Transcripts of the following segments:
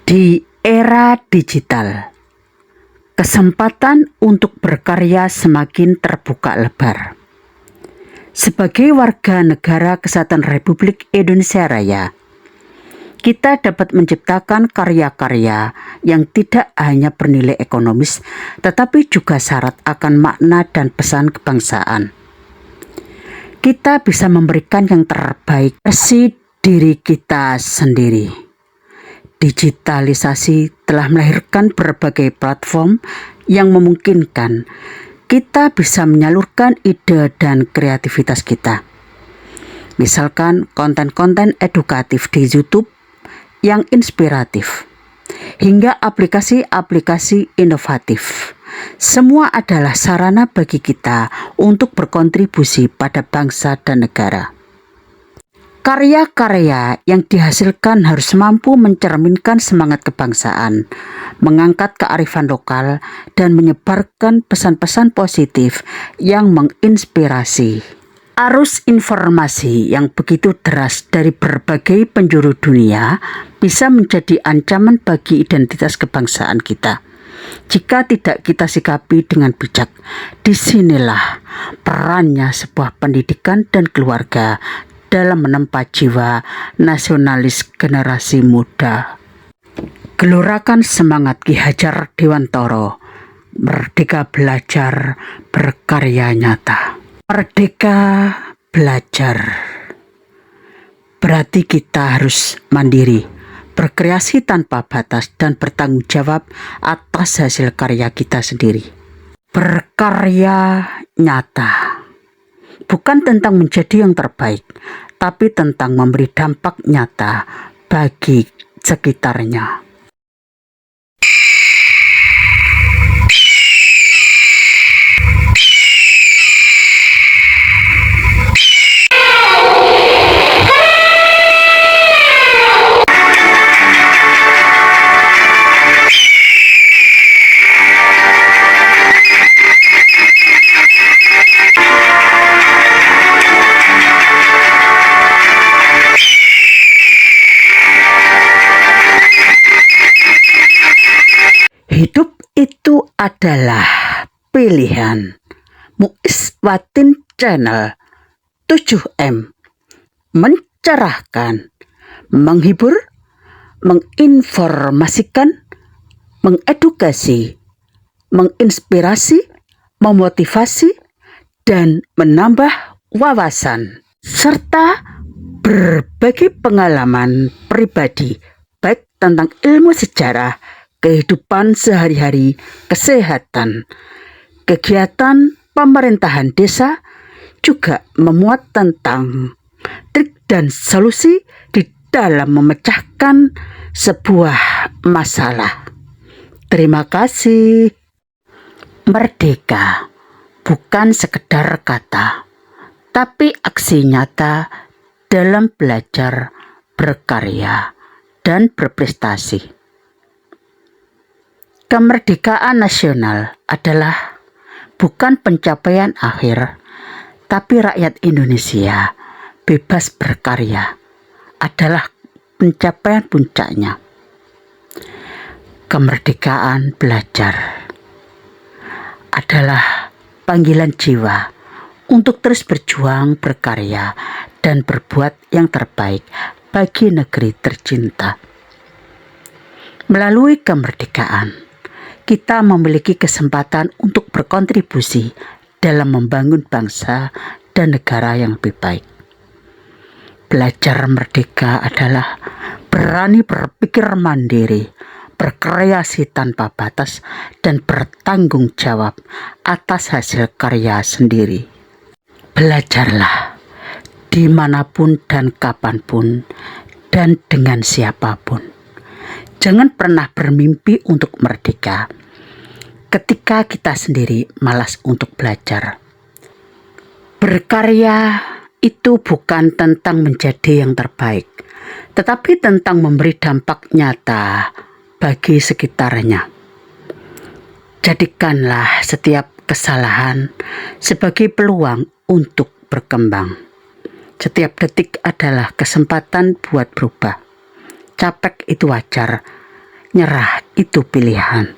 Di era digital, kesempatan untuk berkarya semakin terbuka lebar. Sebagai warga negara kesatuan Republik Indonesia Raya, kita dapat menciptakan karya-karya yang tidak hanya bernilai ekonomis, tetapi juga syarat akan makna dan pesan kebangsaan. Kita bisa memberikan yang terbaik versi diri kita sendiri. Digitalisasi telah melahirkan berbagai platform yang memungkinkan kita bisa menyalurkan ide dan kreativitas kita. Misalkan konten-konten edukatif di YouTube yang inspiratif, hingga aplikasi-aplikasi inovatif. Semua adalah sarana bagi kita untuk berkontribusi pada bangsa dan negara. Karya-karya yang dihasilkan harus mampu mencerminkan semangat kebangsaan, mengangkat kearifan lokal, dan menyebarkan pesan-pesan positif yang menginspirasi. Arus informasi yang begitu deras dari berbagai penjuru dunia bisa menjadi ancaman bagi identitas kebangsaan kita. Jika tidak kita sikapi dengan bijak, disinilah perannya sebuah pendidikan dan keluarga dalam menempa jiwa nasionalis generasi muda. Gelorakan semangat Ki Hajar Dewantara, merdeka belajar, berkarya nyata. Merdeka belajar berarti kita harus mandiri, berkreasi tanpa batas, dan bertanggung jawab atas hasil karya kita sendiri. Berkarya nyata bukan tentang menjadi yang terbaik, tapi tentang memberi dampak nyata bagi sekitarnya. Hidup itu adalah pilihan. Muiz Watin Channel 7M, mencerahkan, menghibur, menginformasikan, mengedukasi, menginspirasi, memotivasi, dan menambah wawasan, serta berbagi pengalaman pribadi baik tentang ilmu sejarah, kehidupan sehari-hari, kesehatan, kegiatan pemerintahan desa, juga memuat tentang trik dan solusi di dalam memecahkan sebuah masalah. Terima kasih. Merdeka bukan sekedar kata, tapi aksi nyata dalam belajar, berkarya, dan berprestasi. Kemerdekaan nasional adalah bukan pencapaian akhir, tapi rakyat Indonesia bebas berkarya adalah pencapaian puncaknya. Kemerdekaan belajar adalah panggilan jiwa untuk terus berjuang, berkarya, dan berbuat yang terbaik bagi negeri tercinta. Melalui kemerdekaan, kita memiliki kesempatan untuk berkontribusi dalam membangun bangsa dan negara yang lebih baik. Belajar merdeka adalah berani berpikir mandiri, berkreasi tanpa batas, dan bertanggung jawab atas hasil karya sendiri. Belajarlah dimanapun dan kapanpun, dan dengan siapapun. Jangan pernah bermimpi untuk merdeka ketika kita sendiri malas untuk belajar. Berkarya itu bukan tentang menjadi yang terbaik, tetapi tentang memberi dampak nyata bagi sekitarnya. Jadikanlah setiap kesalahan sebagai peluang untuk berkembang. Setiap detik adalah kesempatan buat berubah. Capek itu wajar, Nyerah itu pilihan.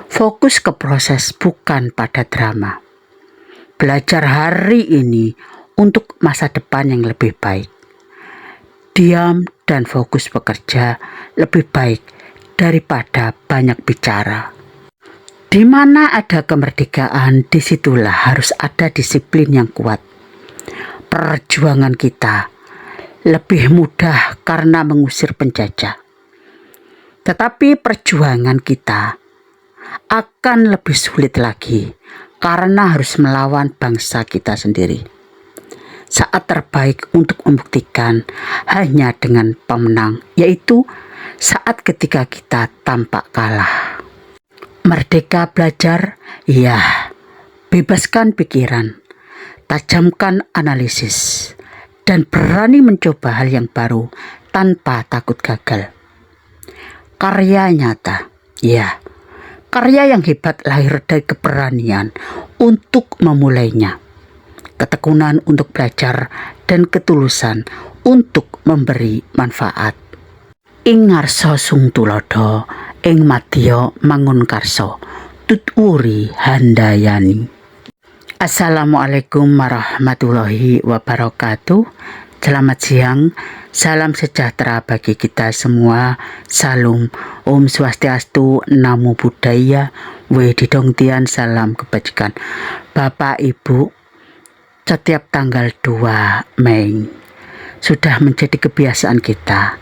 Fokus ke proses bukan pada drama. Belajar hari ini untuk masa depan yang lebih baik. Diam dan fokus bekerja lebih baik daripada banyak bicara. Di mana ada kemerdekaan, disitulah harus ada disiplin yang kuat. Perjuangan kita lebih mudah karena mengusir penjajah. Tetapi perjuangan kita akan lebih sulit lagi karena harus melawan bangsa kita sendiri. Saat terbaik untuk membuktikan hanya dengan pemenang, yaitu saat ketika kita tampak kalah. Merdeka belajar, ya, bebaskan pikiran, tajamkan analisis, dan berani mencoba hal yang baru tanpa takut gagal. Karya nyata, ya, karya yang hebat lahir dari keberanian untuk memulainya, ketekunan untuk belajar, dan ketulusan untuk memberi manfaat. Ing ngarsa sung tulodo, ing madya mangun karso, tutwuri handayani. Assalamualaikum warahmatullahi wabarakatuh. Selamat siang, salam sejahtera bagi kita semua. Salam, Om Swastiastu, Namo Buddhaya, Wedidongtian, salam kebajikan. Bapak Ibu, setiap tanggal 2 Mei sudah menjadi kebiasaan kita,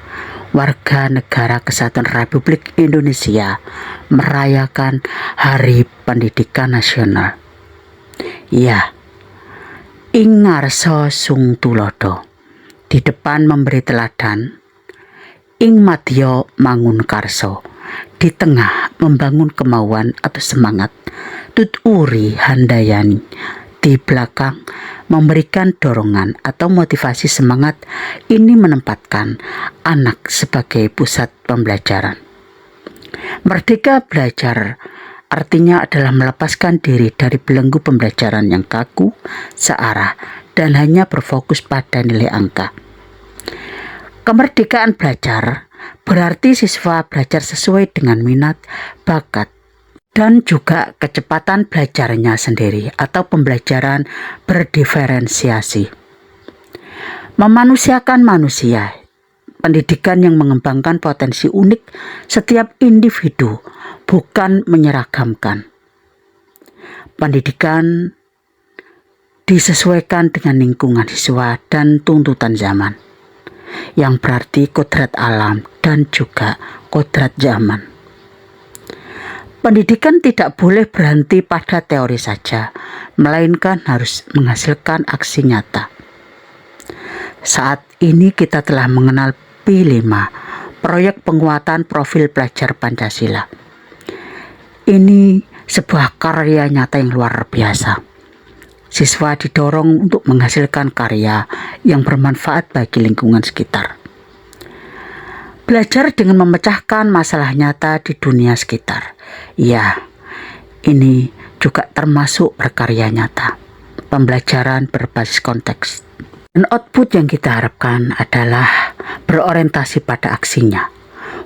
warga negara Kesatuan Republik Indonesia, merayakan Hari Pendidikan Nasional. Ya, ing ngarsa sung tulodo, di depan memberi teladan, ing madya mangun karso, di tengah membangun kemauan atau semangat, tuturi handayani, di belakang memberikan dorongan atau motivasi semangat. Ini menempatkan anak sebagai pusat pembelajaran. Merdeka belajar artinya adalah melepaskan diri dari belenggu pembelajaran yang kaku, searah, dan hanya berfokus pada nilai angka. Kemerdekaan belajar berarti siswa belajar sesuai dengan minat, bakat, dan juga kecepatan belajarnya sendiri atau pembelajaran berdiferensiasi. Memanusiakan manusia, pendidikan yang mengembangkan potensi unik setiap individu, bukan menyeragamkan. Pendidikan disesuaikan dengan lingkungan siswa dan tuntutan zaman, yang berarti kodrat alam dan juga kodrat zaman. Pendidikan tidak boleh berhenti pada teori saja, melainkan harus menghasilkan aksi nyata. Saat ini kita telah mengenal P5, proyek penguatan profil pelajar Pancasila. Ini sebuah karya nyata yang luar biasa. Siswa didorong untuk menghasilkan karya yang bermanfaat bagi lingkungan sekitar. Belajar dengan memecahkan masalah nyata di dunia sekitar. Ya, ini juga termasuk berkarya nyata. Pembelajaran berbasis konteks. Dan output yang kita harapkan adalah berorientasi pada aksinya.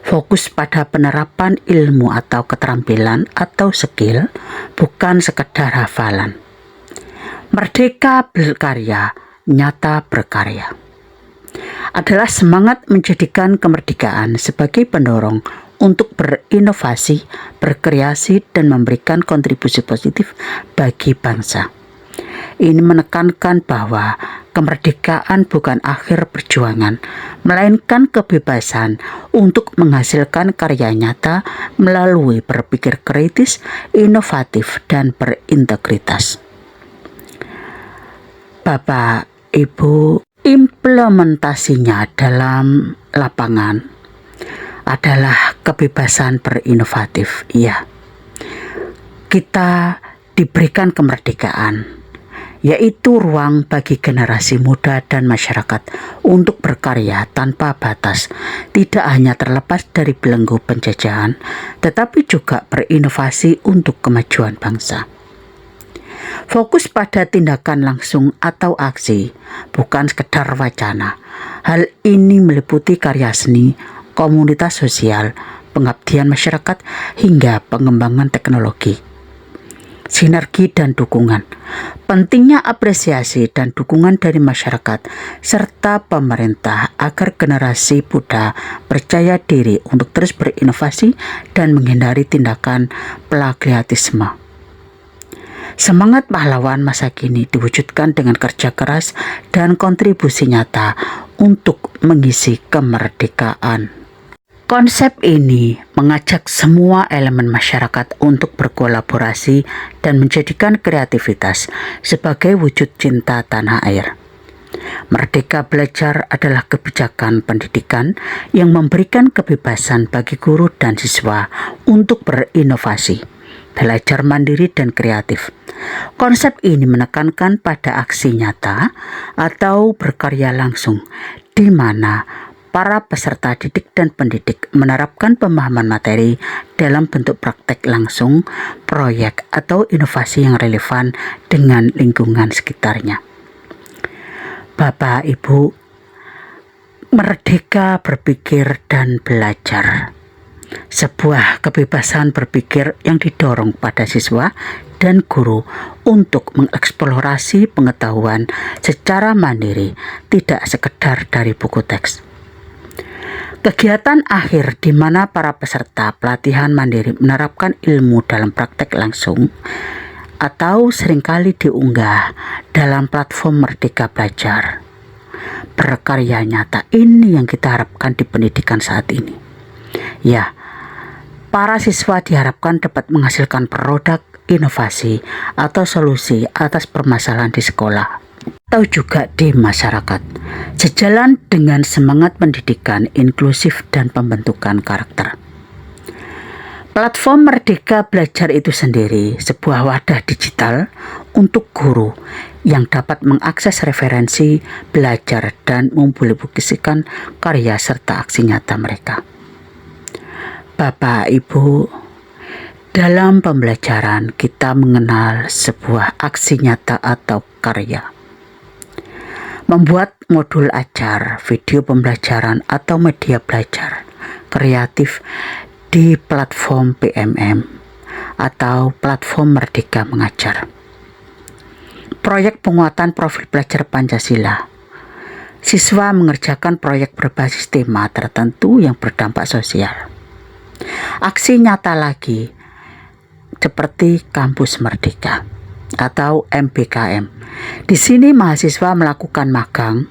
Fokus pada penerapan ilmu atau keterampilan atau skill, bukan sekedar hafalan. Merdeka berkarya, nyata berkarya. Adalah semangat menjadikan kemerdekaan sebagai pendorong untuk berinovasi, berkreasi, dan memberikan kontribusi positif bagi bangsa. Ini menekankan bahwa kemerdekaan bukan akhir perjuangan, melainkan kebebasan untuk menghasilkan karya nyata melalui berpikir kritis, inovatif, dan berintegritas. Bapak, Ibu, implementasinya dalam lapangan adalah kebebasan berinovatif. Iya, kita diberikan kemerdekaan, yaitu ruang bagi generasi muda dan masyarakat untuk berkarya tanpa batas, tidak hanya terlepas dari belenggu penjajahan, tetapi juga berinovasi untuk kemajuan bangsa. Fokus pada tindakan langsung atau aksi, bukan sekedar wacana. Hal ini meliputi karya seni, komunitas sosial, pengabdian masyarakat, hingga pengembangan teknologi. Sinergi dan dukungan. Pentingnya apresiasi dan dukungan dari masyarakat serta pemerintah agar generasi muda percaya diri untuk terus berinovasi dan menghindari tindakan plagiarisme. Semangat pahlawan masa kini diwujudkan dengan kerja keras dan kontribusi nyata untuk mengisi kemerdekaan. Konsep ini mengajak semua elemen masyarakat untuk berkolaborasi dan menjadikan kreativitas sebagai wujud cinta tanah air. Merdeka Belajar adalah kebijakan pendidikan yang memberikan kebebasan bagi guru dan siswa untuk berinovasi, belajar mandiri dan kreatif. Konsep ini menekankan pada aksi nyata atau berkarya langsung, di mana para peserta didik dan pendidik menerapkan pemahaman materi dalam bentuk praktek langsung, proyek, atau inovasi yang relevan dengan lingkungan sekitarnya. Bapak, Ibu, merdeka berpikir dan belajar. Sebuah kebebasan berpikir yang didorong pada siswa dan guru untuk mengeksplorasi pengetahuan secara mandiri, tidak sekedar dari buku teks. Kegiatan akhir di mana para peserta pelatihan mandiri menerapkan ilmu dalam praktek langsung atau seringkali diunggah dalam platform Merdeka Belajar. Berkarya nyata ini yang kita harapkan di pendidikan saat ini. Ya, para siswa diharapkan dapat menghasilkan produk, inovasi, atau solusi atas permasalahan di sekolah atau juga di masyarakat, sejalan dengan semangat pendidikan inklusif dan pembentukan karakter. Platform Merdeka Belajar itu sendiri sebuah wadah digital untuk guru yang dapat mengakses referensi, belajar, dan mempublikasikan karya serta aksi nyata mereka. Bapak, Ibu, dalam pembelajaran kita mengenal sebuah aksi nyata atau karya. Membuat modul ajar, video pembelajaran, atau media belajar kreatif di platform PMM atau platform Merdeka Mengajar. Proyek penguatan profil belajar Pancasila. Siswa mengerjakan proyek berbasis tema tertentu yang berdampak sosial. Aksi nyata lagi seperti Kampus Merdeka atau MBKM. Di sini mahasiswa melakukan magang,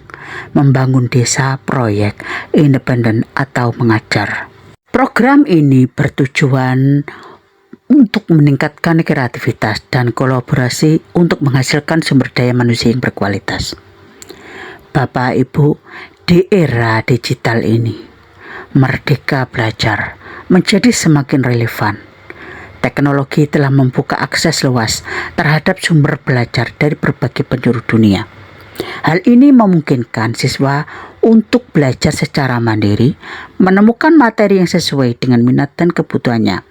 membangun desa, proyek, independen, atau mengajar. Program ini bertujuan untuk meningkatkan kreativitas dan kolaborasi untuk menghasilkan sumber daya manusia yang berkualitas. Bapak, Ibu, di era digital ini, Merdeka Belajar menjadi semakin relevan. Teknologi telah membuka akses luas terhadap sumber belajar dari berbagai penjuru dunia. Hal ini memungkinkan siswa untuk belajar secara mandiri, menemukan materi yang sesuai dengan minat dan kebutuhannya,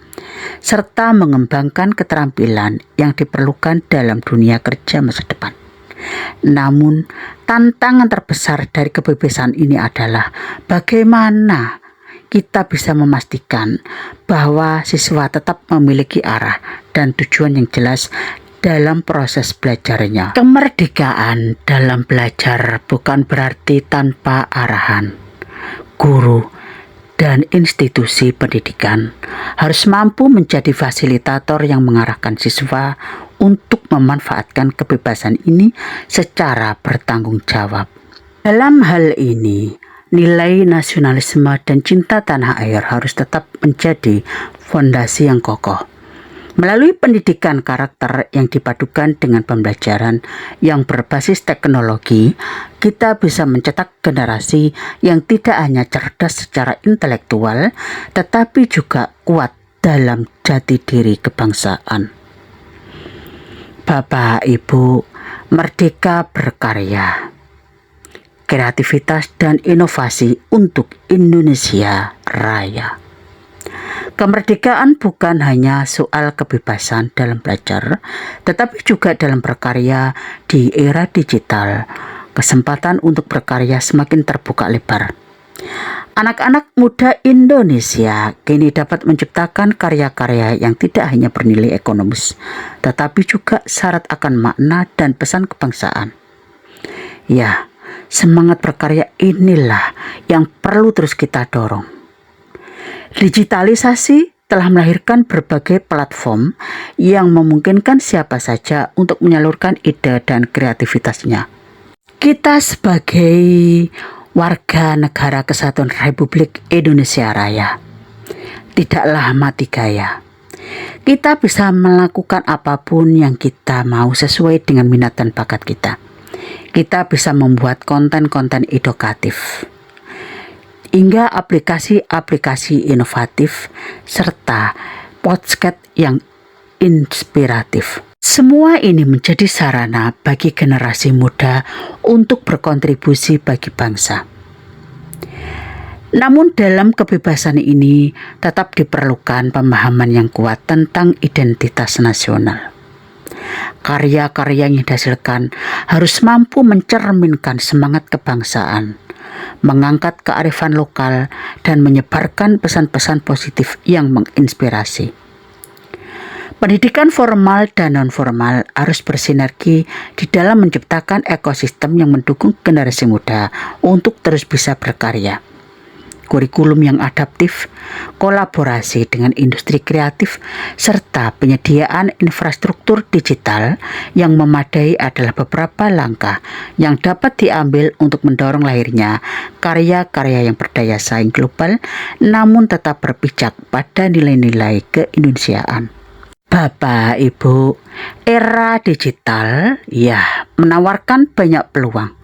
serta mengembangkan keterampilan yang diperlukan dalam dunia kerja masa depan. Namun, tantangan terbesar dari kebebasan ini adalah bagaimana kita bisa memastikan bahwa siswa tetap memiliki arah dan tujuan yang jelas dalam proses belajarnya. Kemerdekaan dalam belajar bukan berarti tanpa arahan. Guru dan institusi pendidikan harus mampu menjadi fasilitator yang mengarahkan siswa untuk memanfaatkan kebebasan ini secara bertanggung jawab. Dalam hal ini, nilai nasionalisme dan cinta tanah air harus tetap menjadi fondasi yang kokoh. Melalui pendidikan karakter yang dipadukan dengan pembelajaran yang berbasis teknologi, kita bisa mencetak generasi yang tidak hanya cerdas secara intelektual, tetapi juga kuat dalam jati diri kebangsaan. Bapak, Ibu, merdeka berkarya. Kreativitas dan inovasi untuk Indonesia Raya. Kemerdekaan bukan hanya soal kebebasan dalam belajar, tetapi juga dalam berkarya di era digital. Kesempatan untuk berkarya semakin terbuka lebar. Anak-anak muda Indonesia kini dapat menciptakan karya-karya yang tidak hanya bernilai ekonomis, tetapi juga syarat akan makna dan pesan kebangsaan. Ya, semangat berkarya inilah yang perlu terus kita dorong. Digitalisasi telah melahirkan berbagai platform yang memungkinkan siapa saja untuk menyalurkan ide dan kreativitasnya. Kita sebagai warga negara kesatuan Republik Indonesia Raya tidaklah mati gaya. Kita bisa melakukan apapun yang kita mau sesuai dengan minat dan bakat kita. Kita bisa membuat konten-konten edukatif hingga aplikasi-aplikasi inovatif serta podcast yang inspiratif. Semua ini menjadi sarana bagi generasi muda untuk berkontribusi bagi bangsa. Namun dalam kebebasan ini tetap diperlukan pemahaman yang kuat tentang identitas nasional. Karya-karya yang dihasilkan harus mampu mencerminkan semangat kebangsaan, mengangkat kearifan lokal, dan menyebarkan pesan-pesan positif yang menginspirasi. Pendidikan formal dan non-formal harus bersinergi di dalam menciptakan ekosistem yang mendukung generasi muda untuk terus bisa berkarya. Kurikulum yang adaptif, kolaborasi dengan industri kreatif, serta penyediaan infrastruktur digital yang memadai adalah beberapa langkah yang dapat diambil untuk mendorong lahirnya karya-karya yang berdaya saing global, namun tetap berpijak pada nilai-nilai keindonesiaan. Bapak, Ibu, era digital menawarkan banyak peluang,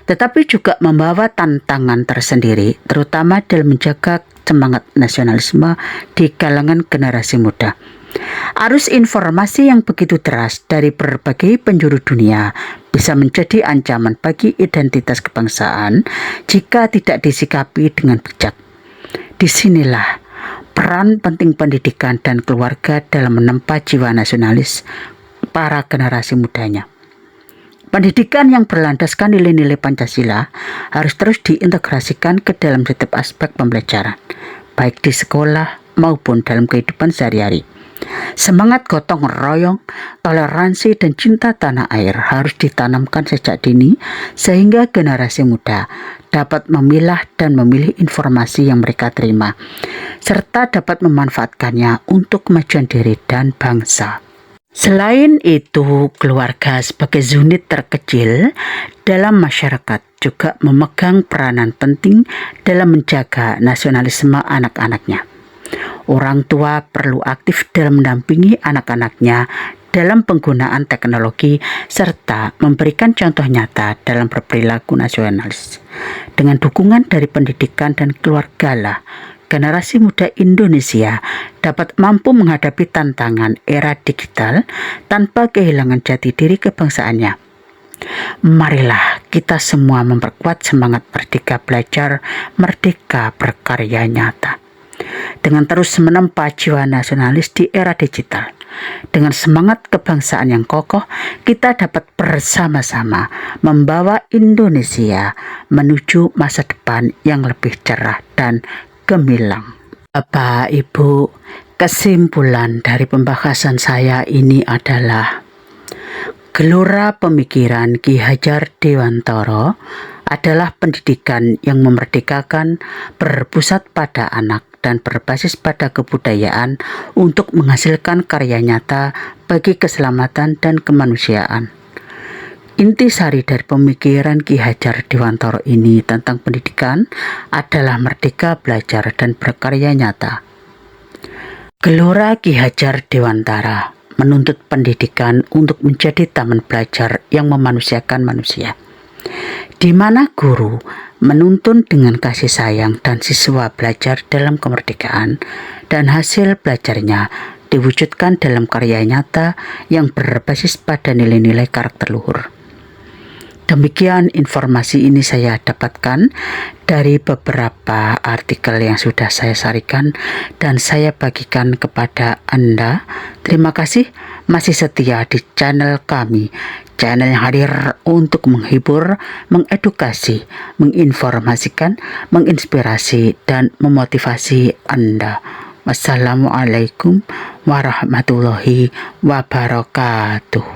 tetapi juga membawa tantangan tersendiri, terutama dalam menjaga semangat nasionalisme di kalangan generasi muda. Arus informasi yang begitu deras dari berbagai penjuru dunia bisa menjadi ancaman bagi identitas kebangsaan jika tidak disikapi dengan bijak. Disinilah peran penting pendidikan dan keluarga dalam menempa jiwa nasionalis para generasi mudanya. Pendidikan yang berlandaskan nilai-nilai Pancasila harus terus diintegrasikan ke dalam setiap aspek pembelajaran, baik di sekolah maupun dalam kehidupan sehari-hari. Semangat gotong royong, toleransi, dan cinta tanah air harus ditanamkan sejak dini sehingga generasi muda dapat memilah dan memilih informasi yang mereka terima, serta dapat memanfaatkannya untuk kemajuan diri dan bangsa. Selain itu, keluarga sebagai unit terkecil dalam masyarakat juga memegang peranan penting dalam menjaga nasionalisme anak-anaknya. Orang tua perlu aktif dalam mendampingi anak-anaknya dalam penggunaan teknologi serta memberikan contoh nyata dalam berperilaku nasionalis. Dengan dukungan dari pendidikan dan keluargalah, generasi muda Indonesia dapat mampu menghadapi tantangan era digital tanpa kehilangan jati diri kebangsaannya. Marilah kita semua memperkuat semangat merdeka belajar, merdeka berkarya nyata. Dengan terus menempa jiwa nasionalis di era digital, dengan semangat kebangsaan yang kokoh, kita dapat bersama-sama membawa Indonesia menuju masa depan yang lebih cerah dan gemilang. Bapak, Ibu, kesimpulan dari pembahasan saya ini adalah gelora pemikiran Ki Hajar Dewantara adalah pendidikan yang memerdekakan, berpusat pada anak, dan berbasis pada kebudayaan untuk menghasilkan karya nyata bagi keselamatan dan kemanusiaan. Intisari dari pemikiran Ki Hajar Dewantara ini tentang pendidikan adalah merdeka belajar dan berkarya nyata. Gelora Ki Hajar Dewantara menuntut pendidikan untuk menjadi taman belajar yang memanusiakan manusia, di mana guru menuntun dengan kasih sayang dan siswa belajar dalam kemerdekaan, dan hasil belajarnya diwujudkan dalam karya nyata yang berbasis pada nilai-nilai karakter luhur. Demikian informasi ini saya dapatkan dari beberapa artikel yang sudah saya sarikan dan saya bagikan kepada Anda Terima kasih masih setia di channel kami. Channel yang hadir untuk menghibur, mengedukasi, menginformasikan, menginspirasi, dan memotivasi Anda. Wassalamualaikum warahmatullahi wabarakatuh.